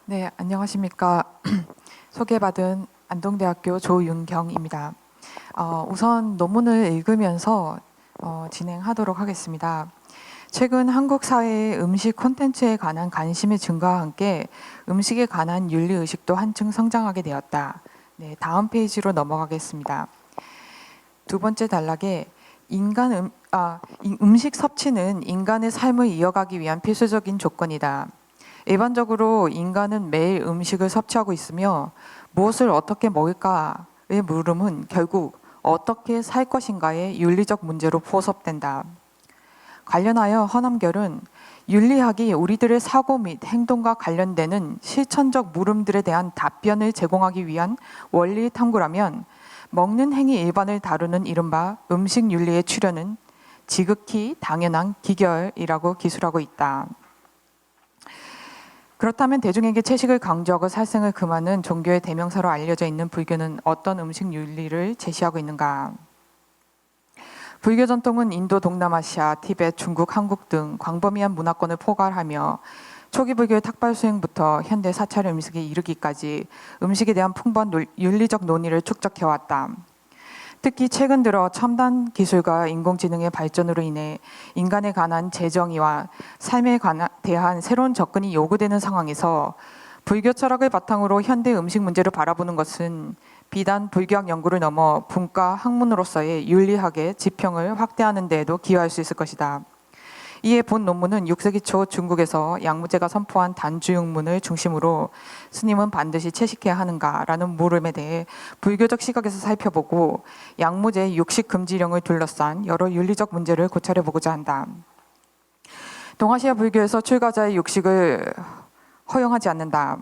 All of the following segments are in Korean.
네, 안녕하십니까. 소개받은 안동대학교 조윤경입니다. 우선 논문을 읽으면서 진행하도록 하겠습니다. 최근 한국 사회의 음식 콘텐츠에 관한 관심의 증가와 함께 음식에 관한 윤리의식도 한층 성장하게 되었다. 네, 다음 페이지로 넘어가겠습니다. 두 번째 단락에 음식 섭취는 인간의 삶을 이어가기 위한 필수적인 조건이다. 일반적으로 인간은 매일 음식을 섭취하고 있으며 무엇을 어떻게 먹을까의 물음은 결국 어떻게 살 것인가의 윤리적 문제로 포섭된다. 관련하여 허남결은 윤리학이 우리들의 사고 및 행동과 관련되는 실천적 물음들에 대한 답변을 제공하기 위한 원리 탐구라면 먹는 행위 일반을 다루는 이른바 음식 윤리의 출현은 지극히 당연한 기결이라고 기술하고 있다. 그렇다면 대중에게 채식을 강조하고 살생을 금하는 종교의 대명사로 알려져 있는 불교는 어떤 음식 윤리를 제시하고 있는가? 불교 전통은 인도, 동남아시아, 티베트, 중국, 한국 등 광범위한 문화권을 포괄하며 초기 불교의 탁발 수행부터 현대 사찰 음식에 이르기까지 음식에 대한 풍부한 윤리적 논의를 축적해왔다. 특히 최근 들어 첨단 기술과 인공지능의 발전으로 인해 인간에 관한 재정의와 삶에 대한 새로운 접근이 요구되는 상황에서 불교 철학을 바탕으로 현대 음식 문제를 바라보는 것은 비단 불교학 연구를 넘어 분과 학문으로서의 윤리학의 지평을 확대하는 데에도 기여할 수 있을 것이다. 이에 본 논문은 6세기 초 중국에서 양무제가 선포한 단주육문을 중심으로 스님은 반드시 채식해야 하는가라는 물음에 대해 불교적 시각에서 살펴보고 양무제의 육식 금지령을 둘러싼 여러 윤리적 문제를 고찰해보고자 한다. 동아시아 불교에서 출가자의 육식을 허용하지 않는다.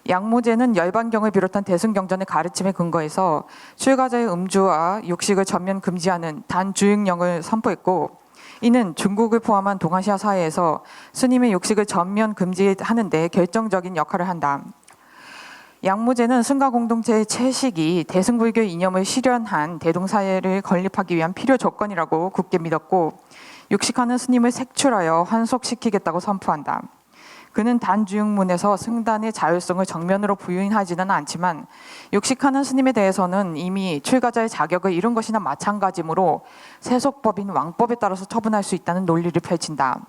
양무제는 열반경을 비롯한 대승경전의 가르침에 근거해서 출가자의 음주와 육식을 전면 금지하는 단주육령을 선포했고, 이는 중국을 포함한 동아시아 사회에서 스님의 육식을 전면 금지하는 데 결정적인 역할을 한다. 양무제는 승가 공동체의 채식이 대승불교의 이념을 실현한 대동사회를 건립하기 위한 필요 조건이라고 굳게 믿었고, 육식하는 스님을 색출하여 환속시키겠다고 선포한다. 그는 단주육문에서 승단의 자율성을 정면으로 부인하지는 않지만 육식하는 스님에 대해서는 이미 출가자의 자격을 잃은 것이나 마찬가지므로 세속법인 왕법에 따라서 처분할 수 있다는 논리를 펼친다.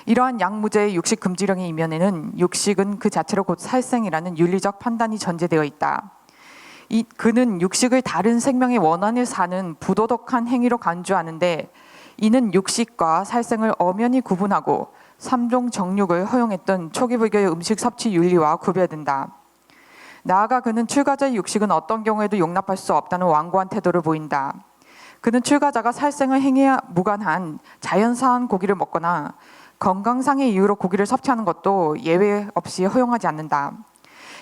이러한 양무제의 육식 금지령의 이면에는 육식은 그 자체로 곧 살생이라는 윤리적 판단이 전제되어 있다. 그는 육식을 다른 생명의 원한을 사는 부도덕한 행위로 간주하는데, 이는 육식과 살생을 엄연히 구분하고 3종 정육을 허용했던 초기 불교의 음식 섭취 윤리와 구별된다. 나아가 그는 출가자의 육식은 어떤 경우에도 용납할 수 없다는 완고한 태도를 보인다. 그는 출가자가 살생을 행해야 무관한 자연사한 고기를 먹거나 건강상의 이유로 고기를 섭취하는 것도 예외 없이 허용하지 않는다.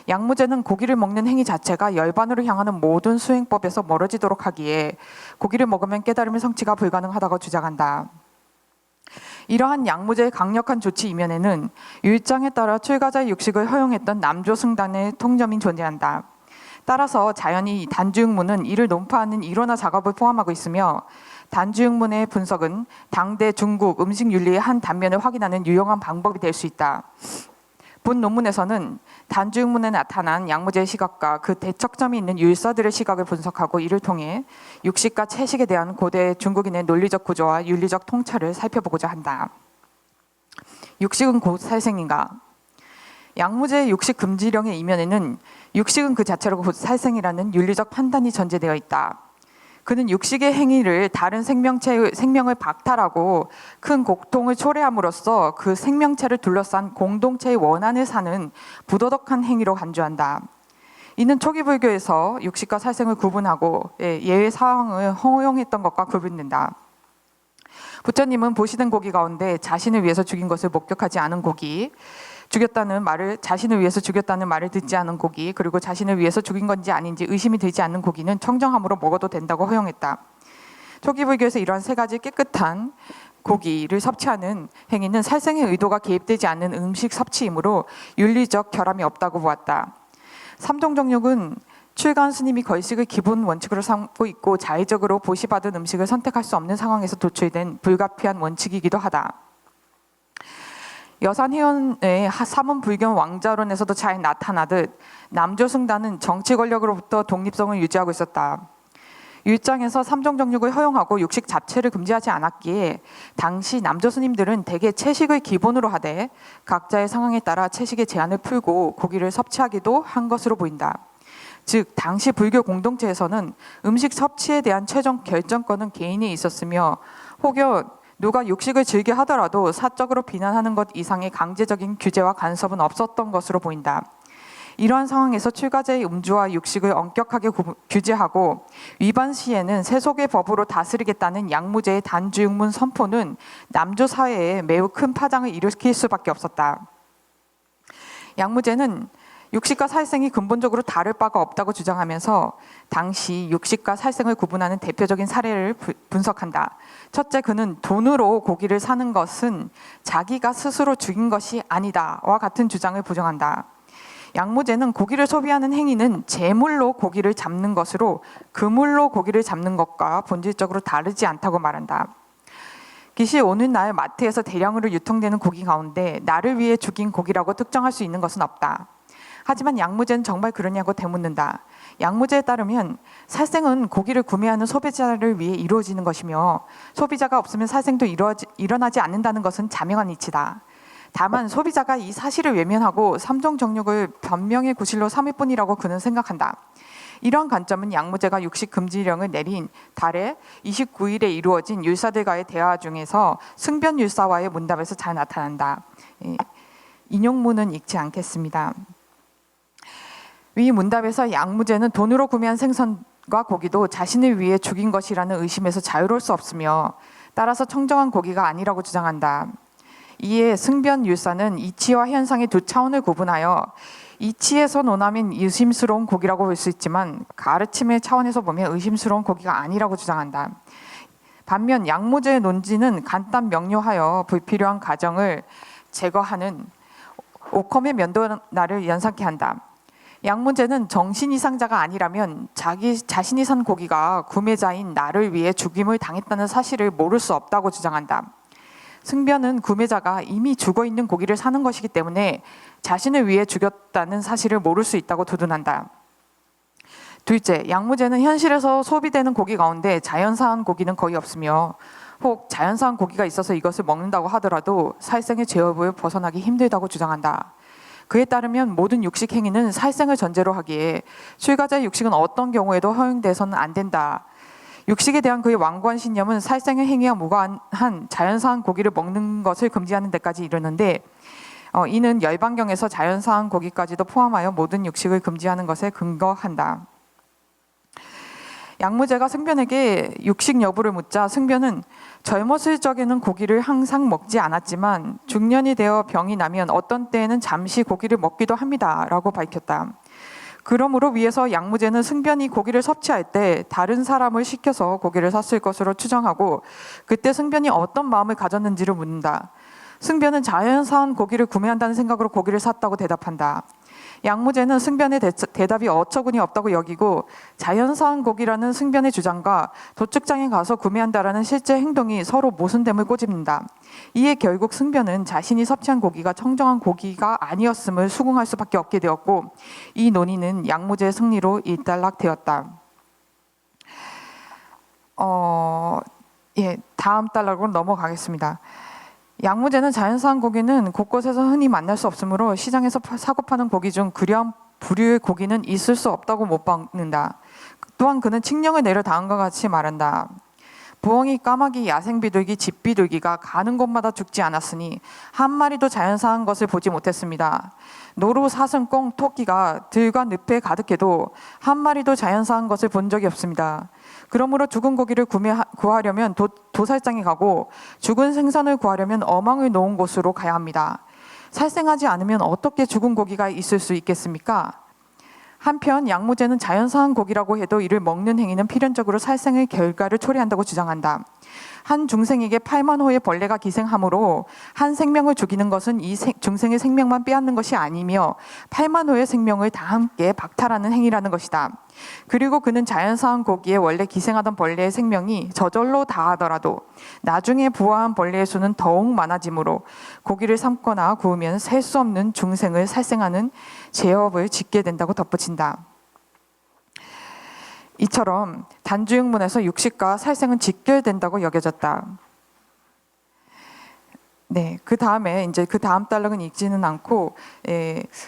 양무제는 고기를 먹는 행위 자체가 열반으로 향하는 모든 수행법에서 멀어지도록 하기에 고기를 먹으면 깨달음의 성취가 불가능하다고 주장한다. 이러한 양무제의 강력한 조치 이면에는 율장에 따라 출가자의 육식을 허용했던 남조 승단의 통념이 존재한다. 따라서 자연히 단주육문은 이를 논파하는 이론화 작업을 포함하고 있으며, 단주육문의 분석은 당대 중국 음식 윤리의 한 단면을 확인하는 유용한 방법이 될 수 있다. 본 논문에서는 단주육문에 나타난 양무제의 시각과 그 대척점이 있는 율사들의 시각을 분석하고 이를 통해 육식과 채식에 대한 고대 중국인의 논리적 구조와 윤리적 통찰을 살펴보고자 한다. 육식은 곧 살생인가? 양무제의 육식 금지령의 이면에는 육식은 그 자체로 곧 살생이라는 윤리적 판단이 전제되어 있다. 그는 육식의 행위를 다른 생명을 박탈하고 큰 고통을 초래함으로써 그 생명체를 둘러싼 공동체의 원한을 사는 부도덕한 행위로 간주한다. 이는 초기 불교에서 육식과 살생을 구분하고 예외 사항을 허용했던 것과 구분된다. 부처님은 보시던 고기 가운데 자신을 위해서 죽인 것을 목격하지 않은 고기, 자신을 위해서 죽였다는 말을 듣지 않은 고기, 그리고 자신을 위해서 죽인 건지 아닌지 의심이 되지 않는 고기는 청정함으로 먹어도 된다고 허용했다. 초기 불교에서 이러한 세 가지 깨끗한 고기를 섭취하는 행위는 살생의 의도가 개입되지 않는 음식 섭취이므로 윤리적 결함이 없다고 보았다. 삼종 정육은 출가한 스님이 걸식을 기본 원칙으로 삼고 있고 자의적으로 보시받은 음식을 선택할 수 없는 상황에서 도출된 불가피한 원칙이기도 하다. 여산해원의 사문 불경 왕자론에서도 잘 나타나듯 남조승단은 정치 권력으로부터 독립성을 유지하고 있었다. 율장에서 삼종 정육을 허용하고 육식 자체를 금지하지 않았기에 당시 남조 스님들은 대개 채식을 기본으로 하되 각자의 상황에 따라 채식의 제한을 풀고 고기를 섭취하기도 한 것으로 보인다. 즉 당시 불교 공동체에서는 음식 섭취에 대한 최종 결정권은 개인이 있었으며 혹여 누가 육식을 즐겨 하더라도 사적으로 비난하는 것 이상의 강제적인 규제와 간섭은 없었던 것으로 보인다. 이러한 상황에서 출가자의 음주와 육식을 엄격하게 규제하고 위반 시에는 세속의 법으로 다스리겠다는 양무제의 단주육문 선포는 남조 사회에 매우 큰 파장을 일으킬 수밖에 없었다. 양무제는 육식과 살생이 근본적으로 다를 바가 없다고 주장하면서 당시 육식과 살생을 구분하는 대표적인 사례를 분석한다. 첫째, 그는 돈으로 고기를 사는 것은 자기가 스스로 죽인 것이 아니다와 같은 주장을 부정한다. 양무제는 고기를 소비하는 행위는 재물로 고기를 잡는 것으로 그물로 고기를 잡는 것과 본질적으로 다르지 않다고 말한다. 기시 오늘날 마트에서 대량으로 유통되는 고기 가운데 나를 위해 죽인 고기라고 특정할 수 있는 것은 없다. 하지만 양무제는 정말 그러냐고 되묻는다. 양무제에 따르면 살생은 고기를 구매하는 소비자를 위해 이루어지는 것이며 소비자가 없으면 살생도 일어나지 않는다는 것은 자명한 이치다. 다만 소비자가 이 사실을 외면하고 삼종 정육을 변명의 구실로 삼을 뿐이라고 그는 생각한다. 이런 관점은 양무제가 육식 금지령을 내린 달에 29일에 이루어진 율사들과의 대화 중에서 승변 율사와의 문답에서 잘 나타난다. 인용문은 읽지 않겠습니다. 위 문답에서 양무제는 돈으로 구매한 생선과 고기도 자신을 위해 죽인 것이라는 의심에서 자유로울 수 없으며 따라서 청정한 고기가 아니라고 주장한다. 이에 승변율사는 이치와 현상의 두 차원을 구분하여 이치에서 논하면 의심스러운 고기라고 볼 수 있지만 가르침의 차원에서 보면 의심스러운 고기가 아니라고 주장한다. 반면 양무제의 논지는 간단 명료하여 불필요한 가정을 제거하는 오컴의 면도날을 연상케 한다. 양무제는 정신 이상자가 아니라면 자신이 산 고기가 구매자인 나를 위해 죽임을 당했다는 사실을 모를 수 없다고 주장한다. 승변은 구매자가 이미 죽어있는 고기를 사는 것이기 때문에 자신을 위해 죽였다는 사실을 모를 수 있다고 두둔한다. 둘째, 양무제는 현실에서 소비되는 고기 가운데 자연사한 고기는 거의 없으며 혹 자연사한 고기가 있어서 이것을 먹는다고 하더라도 살생의 죄업을 벗어나기 힘들다고 주장한다. 그에 따르면 모든 육식 행위는 살생을 전제로 하기에 출가자의 육식은 어떤 경우에도 허용돼서는 안 된다. 육식에 대한 그의 완고한 신념은 살생의 행위와 무관한 자연사한 고기를 먹는 것을 금지하는 데까지 이르는데 이는 열반경에서 자연사한 고기까지도 포함하여 모든 육식을 금지하는 것에 근거한다. 양무제가 승변에게 육식 여부를 묻자 승변은 젊었을 적에는 고기를 항상 먹지 않았지만 중년이 되어 병이 나면 어떤 때에는 잠시 고기를 먹기도 합니다. 라고 밝혔다. 그러므로 위에서 양무제는 승변이 고기를 섭취할 때 다른 사람을 시켜서 고기를 샀을 것으로 추정하고 그때 승변이 어떤 마음을 가졌는지를 묻는다. 승변은 자연사한 고기를 구매한다는 생각으로 고기를 샀다고 대답한다. 양무제는 승변의 대답이 어처구니 없다고 여기고 자연사한 고기라는 승변의 주장과 도축장에 가서 구매한다라는 실제 행동이 서로 모순됨을 꼬집는다. 이에 결국 승변은 자신이 섭취한 고기가 청정한 고기가 아니었음을 수긍할 수밖에 없게 되었고 이 논의는 양무제의 승리로 일단락되었다. 다음 단락으로 넘어가겠습니다. 양무제는 자연사한 고기는 곳곳에서 흔히 만날 수 없으므로 시장에서 사고 파는 고기 중 그러한 부류의 고기는 있을 수 없다고 못 박는다. 또한 그는 칙령을 내려 다음과 같이 말한다. 부엉이, 까마귀, 야생비둘기, 집비둘기가 가는 곳마다 죽지 않았으니 한 마리도 자연사한 것을 보지 못했습니다. 노루, 사슴, 꽁, 토끼가 들과 늪에 가득해도 한 마리도 자연사한 것을 본 적이 없습니다. 그러므로 죽은 고기를 구하려면 도살장에 가고 죽은 생선을 구하려면 어망을 놓은 곳으로 가야 합니다. 살생하지 않으면 어떻게 죽은 고기가 있을 수 있겠습니까? 한편 양무제는 자연사한 고기라고 해도 이를 먹는 행위는 필연적으로 살생의 결과를 초래한다고 주장한다. 한 중생에게 8만 호의 벌레가 기생하므로 한 생명을 죽이는 것은 이 중생의 생명만 빼앗는 것이 아니며 8만 호의 생명을 다 함께 박탈하는 행위라는 것이다. 그리고 그는 자연사한 고기에 원래 기생하던 벌레의 생명이 저절로 다하더라도 나중에 부화한 벌레의 수는 더욱 많아지므로 고기를 삶거나 구우면 셀 수 없는 중생을 살생하는 죄업을 짓게 된다고 덧붙인다. 이처럼 단주육문에서 육식과 살생은 직결된다고 여겨졌다. 네, 그 다음에 이제 그 다음 단락은 읽지는 않고,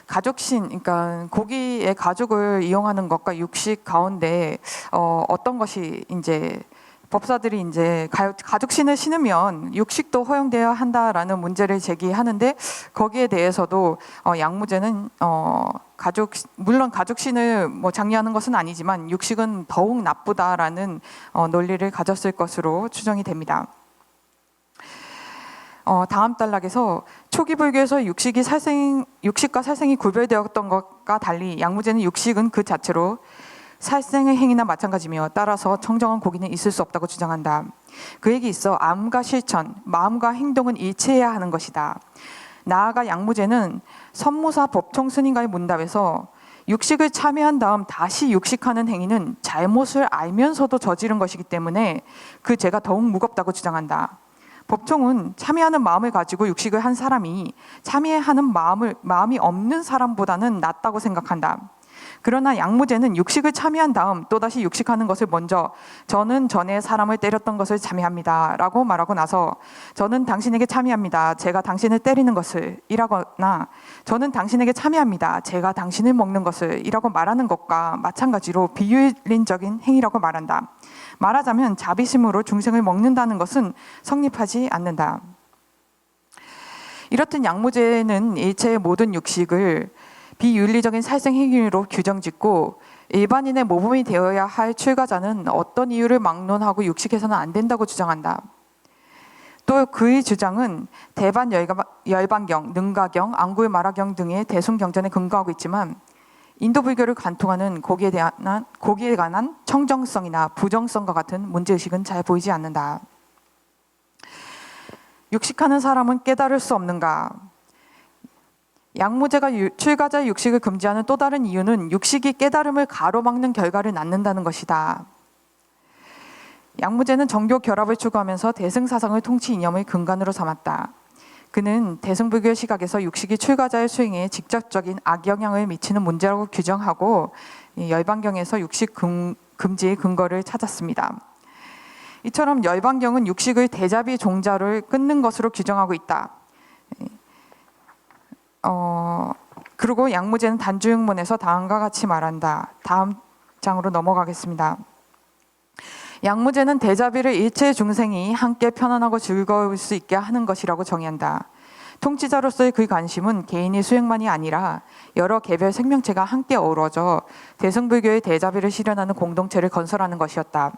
가족신, 그러니까 고기의 가죽을 이용하는 것과 육식 가운데 어떤 것이 이제 법사들이 이제 가죽신을 신으면 육식도 허용되어야 한다라는 문제를 제기하는데, 거기에 대해서도 양무제는 물론 가죽신을 뭐 장려하는 것은 아니지만 육식은 더욱 나쁘다라는 논리를 가졌을 것으로 추정이 됩니다. 다음 단락에서 초기 불교에서 육식과 살생이 구별되었던 것과 달리 양무제는 육식은 그 자체로 살생의 행위나 마찬가지며 따라서 청정한 고기는 있을 수 없다고 주장한다. 그에게 있어 암과 실천, 마음과 행동은 일치해야 하는 것이다. 나아가 양무제는 선무사 법총 스님과의 문답에서 육식을 참여한 다음 다시 육식하는 행위는 잘못을 알면서도 저지른 것이기 때문에 그 죄가 더욱 무겁다고 주장한다. 법총은 참여하는 마음을 가지고 육식을 한 사람이 참여하는 마음이 없는 사람보다는 낫다고 생각한다. 그러나 양무제는 육식을 참여한 다음 또다시 육식하는 것을 먼저 저는 전에 사람을 때렸던 것을 참여합니다 라고 말하고 나서 저는 당신에게 참여합니다, 제가 당신을 때리는 것을 이라거나 저는 당신에게 참여합니다, 제가 당신을 먹는 것을 이라고 말하는 것과 마찬가지로 비윤리적인 행위라고 말한다. 말하자면 자비심으로 중생을 먹는다는 것은 성립하지 않는다. 이렇듯 양무제는 일체의 모든 육식을 비윤리적인 살생 행위로 규정짓고 일반인의 모범이 되어야 할 출가자는 어떤 이유를 막론하고 육식해서는 안 된다고 주장한다. 또 그의 주장은 대반 열반경, 능가경, 앙굴마라경 등의 대승경전에 근거하고 있지만 인도 불교를 관통하는 고기에 관한 청정성이나 부정성과 같은 문제의식은 잘 보이지 않는다. 육식하는 사람은 깨달을 수 없는가? 양무제가 출가자의 육식을 금지하는 또 다른 이유는 육식이 깨달음을 가로막는 결과를 낳는다는 것이다. 양무제는 정교 결합을 추구하면서 대승사상의 통치 이념을 근간으로 삼았다. 그는 대승불교의 시각에서 육식이 출가자의 수행에 직접적인 악영향을 미치는 문제라고 규정하고 열반경에서 육식 금지의 근거를 찾았습니다. 이처럼 열반경은 육식의 대자비 종자를 끊는 것으로 규정하고 있다. 그리고 양무제는 단주육문에서 다음과 같이 말한다. 다음 장으로 넘어가겠습니다. 양무제는 대자비를 일체의 중생이 함께 편안하고 즐거울 수 있게 하는 것이라고 정의한다. 통치자로서의 그 관심은 개인의 수행만이 아니라 여러 개별 생명체가 함께 어우러져 대승불교의 대자비를 실현하는 공동체를 건설하는 것이었다.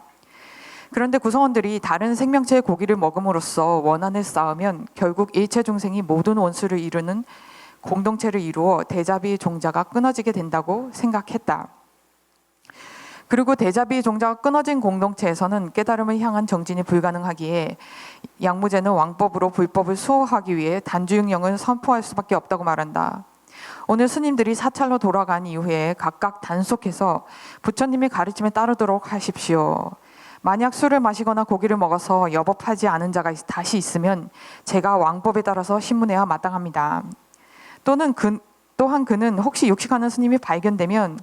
그런데 구성원들이 다른 생명체의 고기를 먹음으로써 원한을 쌓으면 결국 일체 중생이 모든 원수를 이루는 공동체를 이루어 대자비 종자가 끊어지게 된다고 생각했다. 그리고 대자비 종자가 끊어진 공동체에서는 깨달음을 향한 정진이 불가능하기에 양무제는 왕법으로 불법을 수호하기 위해 단주육령을 선포할 수밖에 없다고 말한다. 오늘 스님들이 사찰로 돌아간 이후에 각각 단속해서 부처님의 가르침에 따르도록 하십시오. 만약 술을 마시거나 고기를 먹어서 여법하지 않은 자가 다시 있으면 제가 왕법에 따라서 신문해야 마땅합니다. 또한 그는 혹시 육식하는 스님이 발견되면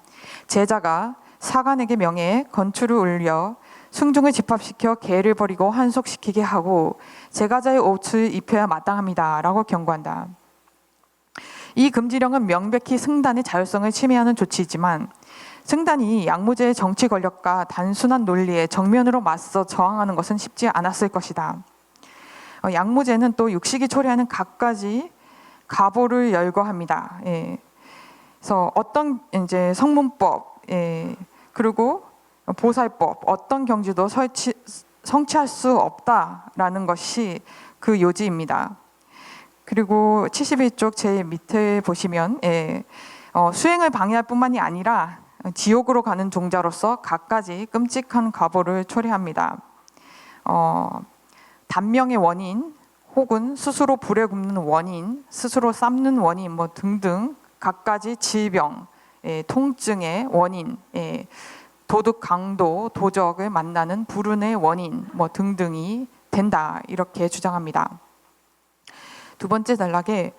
제자가 사관에게 명해 건추를 울려 승중을 집합시켜 개를 버리고 환속시키게 하고 제가자의 옷을 입혀야 마땅합니다 라고 경고한다. 이 금지령은 명백히 승단의 자율성을 침해하는 조치이지만 승단이 양무제의 정치 권력과 단순한 논리에 정면으로 맞서 저항하는 것은 쉽지 않았을 것이다. 양무제는 또 육식이 초래하는 갖가지 가보를 열거합니다. 그래서 어떤 이제 성문법, 그리고 보살법, 어떤 경지도 성취할 수 없다라는 것이 그 요지입니다. 그리고 71쪽 제일 밑에 보시면 수행을 방해할 뿐만이 아니라 지옥으로 가는 종자로서 갖가지 끔찍한 가보를 초래합니다. 단명의 원인 혹은 스스로 불에 굽는 원인, 스스로 삶는 원인 뭐 등등 갖가지 질병, 통증의 원인, 도덕 강도, 도적을 만나는 불운의 원인 뭐 등등이 된다 이렇게 주장합니다. 두 번째 단락에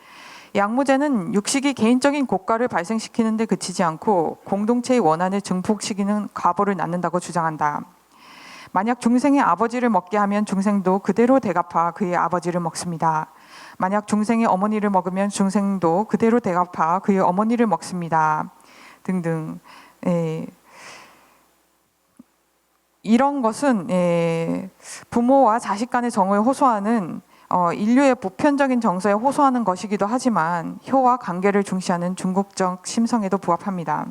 양무제는 육식이 개인적인 고가를 발생시키는 데 그치지 않고 공동체의 원한을 증폭시키는 과보를 낳는다고 주장한다. 만약 중생의 아버지를 먹게 하면 중생도 그대로 대갚아 그의 아버지를 먹습니다. 만약 중생의 어머니를 먹으면 중생도 그대로 대갚아 그의 어머니를 먹습니다. 등등. 이런 것은 부모와 자식 간의 정을 호소하는 인류의 보편적인 정서에 호소하는 것이기도 하지만 효와 관계를 중시하는 중국적 심성에도 부합합니다.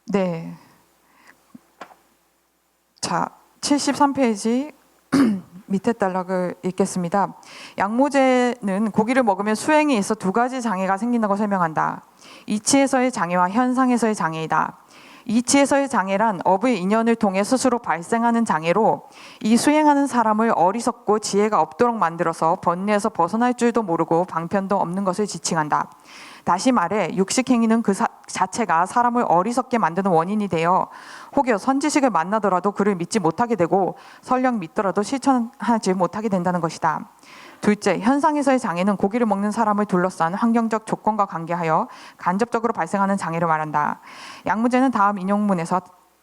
네. 자, 73페이지 밑에 단락을 읽겠습니다. 양무제는 고기를 먹으면 수행에 있어 두 가지 장애가 생긴다고 설명한다. 이치에서의 장애와 현상에서의 장애이다. 이치에서의 장애란 업의 인연을 통해 스스로 발생하는 장애로 이 수행하는 사람을 어리석고 지혜가 없도록 만들어서 번뇌에서 벗어날 줄도 모르고 방편도 없는 것을 지칭한다. 다시 말해 육식행위는 그 자체가 사람을 어리석게 만드는 원인이 되어 혹여 선지식을 만나더라도 그를 믿지 못하게 되고 설령 믿더라도 실천하지 못하게 된다는 것이다. 둘째, 현상에서의 장애는 고기를 먹는 사람을 둘러싼 환경적 조건과 관계하여 간접적으로 발생하는 장애를 말한다. 양무제는 다음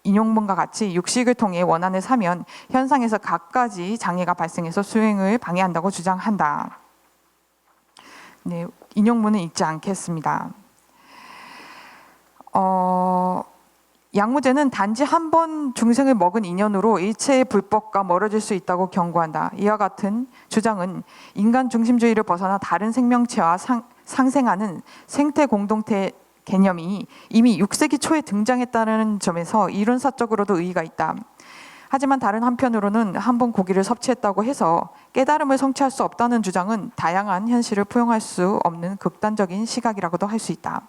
인용문과 같이 육식을 통해 원한을 사면 현상에서 갖가지 장애가 발생해서 수행을 방해한다고 주장한다. 네, 인용문은 읽지 않겠습니다. 양무제는 단지 한 번 중생을 먹은 인연으로 일체의 불법과 멀어질 수 있다고 경고한다. 이와 같은 주장은 인간 중심주의를 벗어나 다른 생명체와 상생하는 생태 공동체 개념이 이미 6세기 초에 등장했다는 점에서 이론사적으로도 의의가 있다. 하지만 다른 한편으로는 한 번 고기를 섭취했다고 해서 깨달음을 성취할 수 없다는 주장은 다양한 현실을 포용할 수 없는 극단적인 시각이라고도 할 수 있다.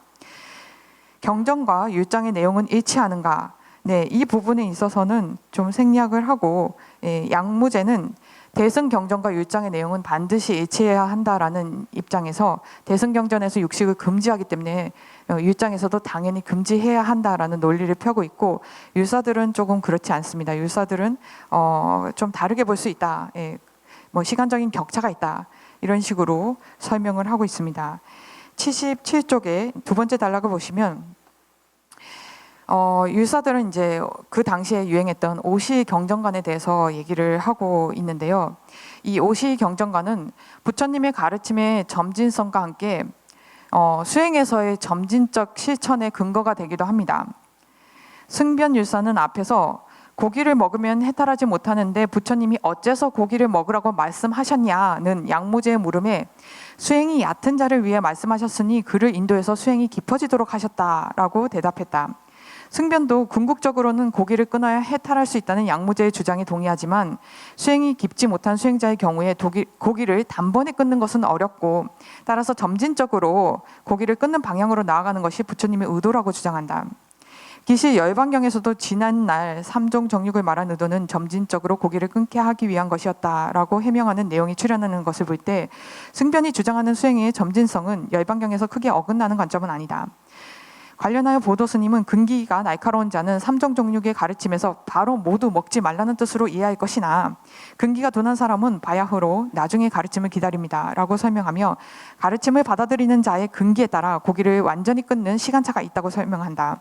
경전과 율장의 내용은 일치하는가? 네, 이 부분에 있어서는 좀 생략을 하고 양무제는 대승경전과 율장의 내용은 반드시 일치해야 한다라는 입장에서 대승경전에서 육식을 금지하기 때문에 율장에서도 당연히 금지해야 한다라는 논리를 펴고 있고 율사들은 조금 그렇지 않습니다. 율사들은 좀 다르게 볼 수 있다. 뭐 시간적인 격차가 있다. 이런 식으로 설명을 하고 있습니다. 77쪽에 두 번째 단락을 보시면 율사들은 이제 그 당시에 유행했던 오시 경전관에 대해서 얘기를 하고 있는데요. 이 오시 경전관은 부처님의 가르침의 점진성과 함께 수행에서의 점진적 실천의 근거가 되기도 합니다. 승변율사는 앞에서 고기를 먹으면 해탈하지 못하는데 부처님이 어째서 고기를 먹으라고 말씀하셨냐는 양무제의 물음에 수행이 얕은 자를 위해 말씀하셨으니 그를 인도해서 수행이 깊어지도록 하셨다라고 대답했다. 승변도 궁극적으로는 고기를 끊어야 해탈할 수 있다는 양무제의 주장에 동의하지만 수행이 깊지 못한 수행자의 경우에 고기를 단번에 끊는 것은 어렵고 따라서 점진적으로 고기를 끊는 방향으로 나아가는 것이 부처님의 의도라고 주장한다. 기시 열반경에서도 지난날 삼종 정육을 말한 의도는 점진적으로 고기를 끊게 하기 위한 것이었다라고 해명하는 내용이 출현하는 것을 볼 때 승변이 주장하는 수행의 점진성은 열반경에서 크게 어긋나는 관점은 아니다. 관련하여 보도스님은 근기가 날카로운 자는 삼종 정육의 가르침에서 바로 모두 먹지 말라는 뜻으로 이해할 것이나 근기가 둔한 사람은 바야흐로 나중에 가르침을 기다립니다 라고 설명하며 가르침을 받아들이는 자의 근기에 따라 고기를 완전히 끊는 시간차가 있다고 설명한다.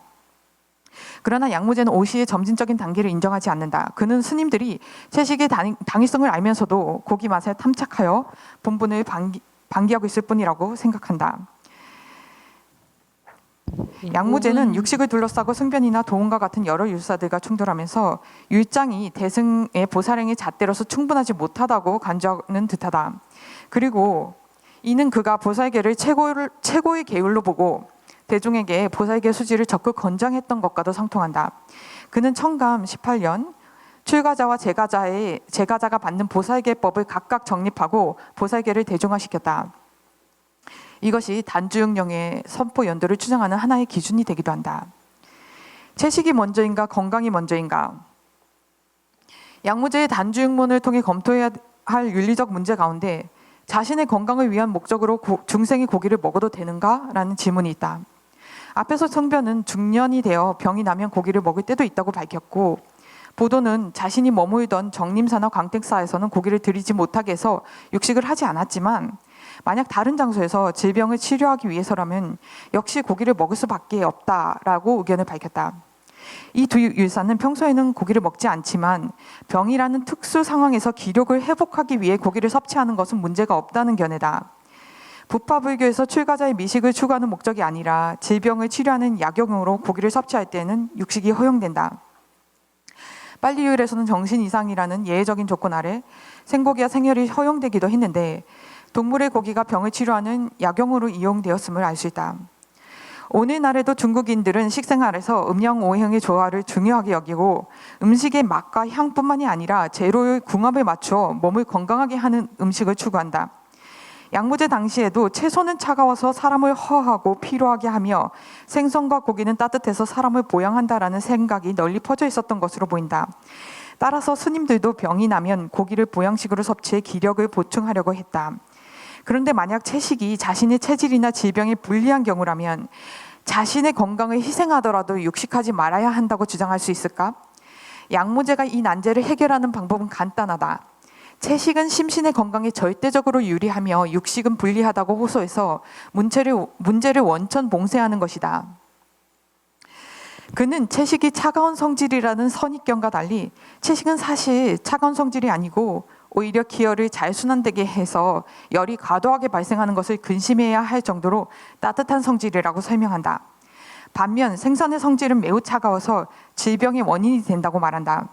그러나 양무제는 오시의 점진적인 단계를 인정하지 않는다. 그는 스님들이 채식의 당위성을 알면서도 고기 맛에 탐착하여 본분을 방기하고 있을 뿐이라고 생각한다. 양무제는 육식을 둘러싸고 승변이나 도움과 같은 여러 율사들과 충돌하면서 율장이 대승의 보살행의 잣대로서 충분하지 못하다고 간주하는 듯하다. 그리고 이는 그가 보살계를 최고의 계율로 보고 대중에게 보살계 수지를 적극 권장했던 것과도 상통한다. 그는 청감 18년 출가자와 제가자가 받는 보살계법을 각각 정립하고 보살계를 대중화시켰다. 이것이 단주육령의 선포 연도를 추정하는 하나의 기준이 되기도 한다. 채식이 먼저인가 건강이 먼저인가? 양무제의 단주육문을 통해 검토해야 할 윤리적 문제 가운데 자신의 건강을 위한 목적으로 중생이 고기를 먹어도 되는가라는 질문이 있다. 앞에서 성변은 중년이 되어 병이 나면 고기를 먹을 때도 있다고 밝혔고, 보도는 자신이 머물던 정림사나 광택사에서는 고기를 들이지 못하게 해서 육식을 하지 않았지만, 만약 다른 장소에서 질병을 치료하기 위해서라면 역시 고기를 먹을 수밖에 없다라고 의견을 밝혔다. 이 두 율사는 평소에는 고기를 먹지 않지만 병이라는 특수 상황에서 기력을 회복하기 위해 고기를 섭취하는 것은 문제가 없다는 견해다. 부파불교에서 출가자의 미식을 추구하는 목적이 아니라 질병을 치료하는 약용으로 고기를 섭취할 때는 육식이 허용된다. 빨리율에서는 정신 이상이라는 예외적인 조건 아래 생고기와 생혈이 허용되기도 했는데, 동물의 고기가 병을 치료하는 약용으로 이용되었음을 알 수 있다. 오늘날에도 중국인들은 식생활에서 음양 오행의 조화를 중요하게 여기고, 음식의 맛과 향뿐만이 아니라 재료의 궁합에 맞추어 몸을 건강하게 하는 음식을 추구한다. 양무제 당시에도 채소는 차가워서 사람을 허하고 피로하게 하며 생선과 고기는 따뜻해서 사람을 보양한다라는 생각이 널리 퍼져 있었던 것으로 보인다. 따라서 스님들도 병이 나면 고기를 보양식으로 섭취해 기력을 보충하려고 했다. 그런데 만약 채식이 자신의 체질이나 질병에 불리한 경우라면 자신의 건강을 희생하더라도 육식하지 말아야 한다고 주장할 수 있을까? 양무제가 이 난제를 해결하는 방법은 간단하다. 채식은 심신의 건강에 절대적으로 유리하며 육식은 불리하다고 호소해서 문제를 원천 봉쇄하는 것이다. 그는 채식이 차가운 성질이라는 선입견과 달리 채식은 사실 차가운 성질이 아니고 오히려 기혈을 잘 순환되게 해서 열이 과도하게 발생하는 것을 근심해야 할 정도로 따뜻한 성질이라고 설명한다. 반면 생선의 성질은 매우 차가워서 질병의 원인이 된다고 말한다.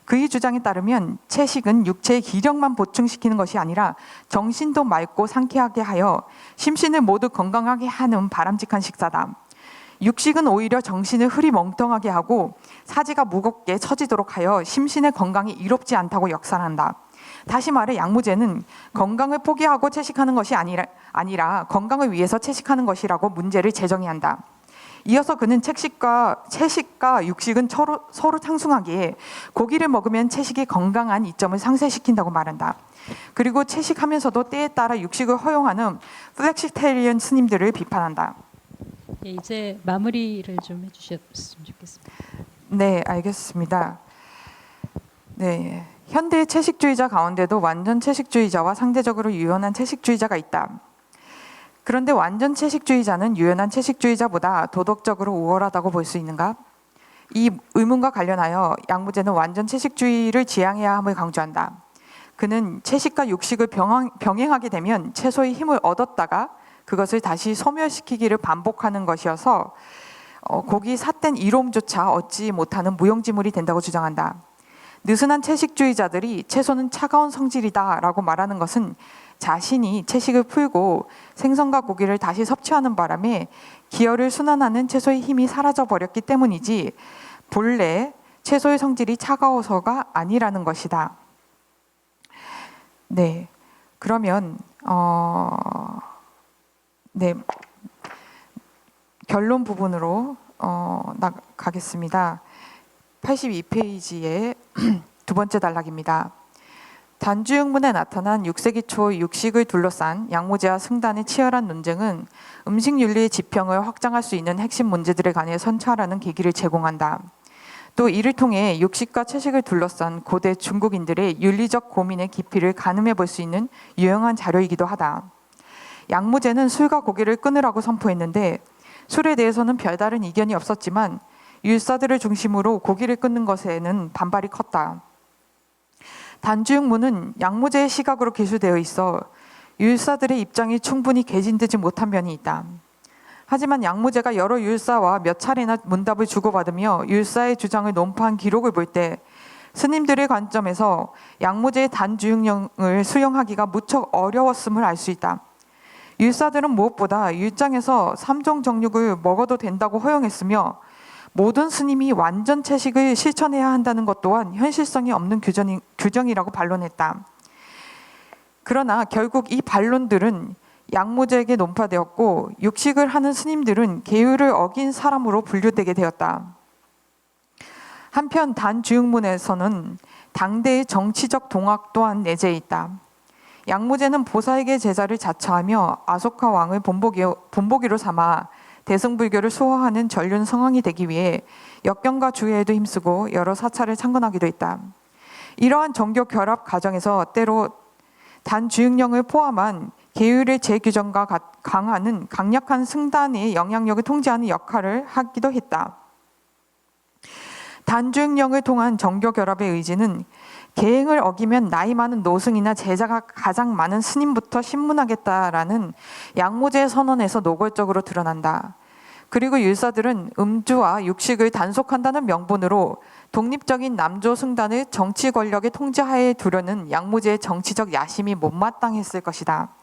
그의 주장에 따르면 채식은 육체의 기력만 보충시키는 것이 아니라 정신도 맑고 상쾌하게 하여 심신을 모두 건강하게 하는 바람직한 식사다. 육식은 오히려 정신을 흐리멍텅하게 하고 사지가 무겁게 처지도록 하여 심신의 건강이 이롭지 않다고 역설한다. 다시 말해 양무제는 건강을 포기하고 채식하는 것이 아니라 건강을 위해서 채식하는 것이라고 문제를 재정의한다. 이어서 그는 채식과 육식은 서로 상승하기에 고기를 먹으면 채식이 건강한 이점을 상쇄시킨다고 말한다. 그리고 채식하면서도 때에 따라 육식을 허용하는 플렉시테리언 스님들을 비판한다. 예, 이제 마무리를 좀 해주셨으면 좋겠습니다. 네, 알겠습니다. 네, 현대의 채식주의자 가운데도 완전 채식주의자와 상대적으로 유연한 채식주의자가 있다. 그런데 완전 채식주의자는 유연한 채식주의자보다 도덕적으로 우월하다고 볼 수 있는가? 이 의문과 관련하여 양무제는 완전 채식주의를 지향해야 함을 강조한다. 그는 채식과 육식을 병행하게 되면 채소의 힘을 얻었다가 그것을 다시 소멸시키기를 반복하는 것이어서 고기 삿된 이로움조차 얻지 못하는 무용지물이 된다고 주장한다. 느슨한 채식주의자들이 채소는 차가운 성질이다 라고 말하는 것은 자신이 채식을 풀고 생선과 고기를 다시 섭취하는 바람에 기혈을 순환하는 채소의 힘이 사라져 버렸기 때문이지 본래 채소의 성질이 차가워서가 아니라는 것이다. 네, 그러면 네, 결론 부분으로 나가겠습니다. 82페이지의 두 번째 단락입니다. 단주육문에 나타난 6세기 초 육식을 둘러싼 양무제와 승단의 치열한 논쟁은 음식윤리의 지평을 확장할 수 있는 핵심 문제들에 관해 선처하라는 계기를 제공한다. 또 이를 통해 육식과 채식을 둘러싼 고대 중국인들의 윤리적 고민의 깊이를 가늠해 볼 수 있는 유용한 자료이기도 하다. 양무제는 술과 고기를 끊으라고 선포했는데 술에 대해서는 별다른 이견이 없었지만 율사들을 중심으로 고기를 끊는 것에는 반발이 컸다. 단주육문은 양무제의 시각으로 기술되어 있어 율사들의 입장이 충분히 개진되지 못한 면이 있다. 하지만 양무제가 여러 율사와 몇 차례나 문답을 주고받으며 율사의 주장을 논파한 기록을 볼 때 스님들의 관점에서 양무제의 단주육령을 수용하기가 무척 어려웠음을 알 수 있다. 율사들은 무엇보다 율장에서 3종 정육을 먹어도 된다고 허용했으며 모든 스님이 완전 채식을 실천해야 한다는 것 또한 현실성이 없는 규정이라고 반론했다. 그러나 결국 이 반론들은 양무제에게 논파되었고 육식을 하는 스님들은 계율을 어긴 사람으로 분류되게 되었다. 한편 단주육문에서는 당대의 정치적 동학 또한 내재해 있다. 양무제는 보살에게 제자를 자처하며 아소카 왕을 본보기로 삼아 대승불교를 수호하는 전륜 성왕이 되기 위해 역경과 주의에도 힘쓰고 여러 사찰을 창건하기도 했다. 이러한 정교 결합 과정에서 때로 단주육령을 포함한 계율의 재규정과 강하는 강력한 승단의 영향력을 통제하는 역할을 하기도 했다. 단주육령을 통한 정교 결합의 의지는 계행을 어기면 나이 많은 노승이나 제자가 가장 많은 스님부터 신문하겠다라는 양무제의 선언에서 노골적으로 드러난다. 그리고 율사들은 음주와 육식을 단속한다는 명분으로 독립적인 남조 승단을 정치 권력의 통제하에 두려는 양무제의 정치적 야심이 못마땅했을 것이다.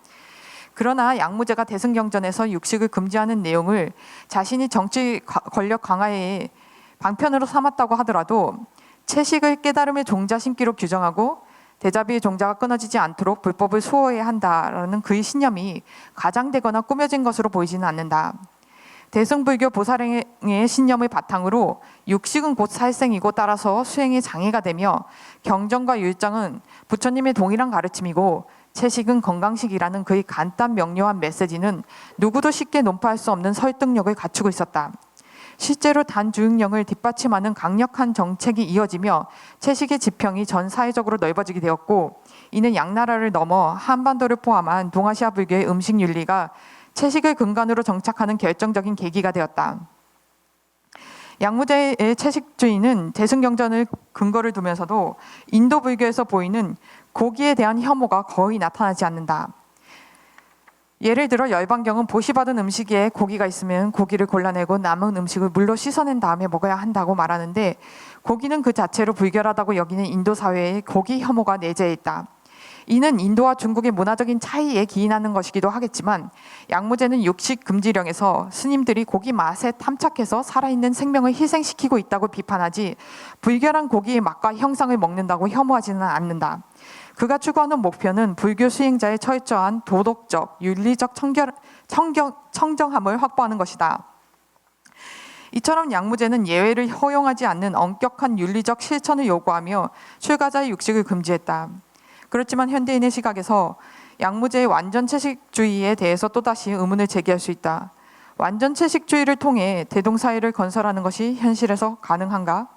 그러나 양무제가 대승경전에서 육식을 금지하는 내용을 자신이 정치 권력 강화에 방편으로 삼았다고 하더라도 채식을 깨달음의 종자 심기로 규정하고 대자비의 종자가 끊어지지 않도록 불법을 수호해야 한다라는 그의 신념이 가장되거나 꾸며진 것으로 보이지는 않는다. 대승불교 보살행의 신념을 바탕으로 육식은 곧 살생이고 따라서 수행에 장애가 되며 경전과 율장은 부처님의 동일한 가르침이고 채식은 건강식이라는 그의 간단 명료한 메시지는 누구도 쉽게 논파할 수 없는 설득력을 갖추고 있었다. 실제로 단주육령을 뒷받침하는 강력한 정책이 이어지며 채식의 지평이 전 사회적으로 넓어지게 되었고, 이는 양나라를 넘어 한반도를 포함한 동아시아 불교의 음식 윤리가 채식을 근간으로 정착하는 결정적인 계기가 되었다. 양무제의 채식주의는 대승경전을 근거를 두면서도 인도 불교에서 보이는 고기에 대한 혐오가 거의 나타나지 않는다. 예를 들어 열반경은 보시받은 음식 위에 고기가 있으면 고기를 골라내고 남은 음식을 물로 씻어낸 다음에 먹어야 한다고 말하는데, 고기는 그 자체로 불결하다고 여기는 인도 사회에 고기 혐오가 내재해 있다. 이는 인도와 중국의 문화적인 차이에 기인하는 것이기도 하겠지만, 양무제는 육식 금지령에서 스님들이 고기 맛에 탐착해서 살아있는 생명을 희생시키고 있다고 비판하지 불결한 고기의 맛과 형상을 먹는다고 혐오하지는 않는다. 그가 추구하는 목표는 불교 수행자의 철저한 도덕적, 윤리적 청정함을 확보하는 것이다. 이처럼 양무제는 예외를 허용하지 않는 엄격한 윤리적 실천을 요구하며 출가자의 육식을 금지했다. 그렇지만 현대인의 시각에서 양무제의 완전 채식주의에 대해서 또다시 의문을 제기할 수 있다. 완전 채식주의를 통해 대동사회를 건설하는 것이 현실에서 가능한가?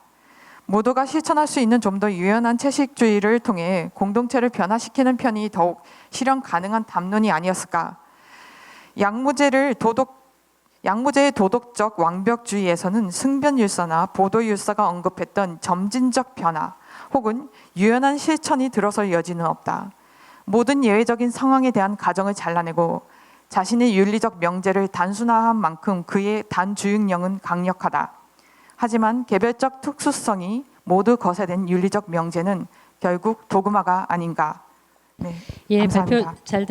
모두가 실천할 수 있는 좀 더 유연한 채식주의를 통해 공동체를 변화시키는 편이 더욱 실현 가능한 담론이 아니었을까? 양무제의 도덕적 완벽주의에서는 승변율사나 보도율사가 언급했던 점진적 변화 혹은 유연한 실천이 들어설 여지는 없다. 모든 예외적인 상황에 대한 가정을 잘라내고 자신의 윤리적 명제를 단순화한 만큼 그의 단주육령은 강력하다. 하지만 개별적 특수성이 모두 거세된 윤리적 명제는 결국 도그마가 아닌가. 네, 예, 감사합니다. 발표 잘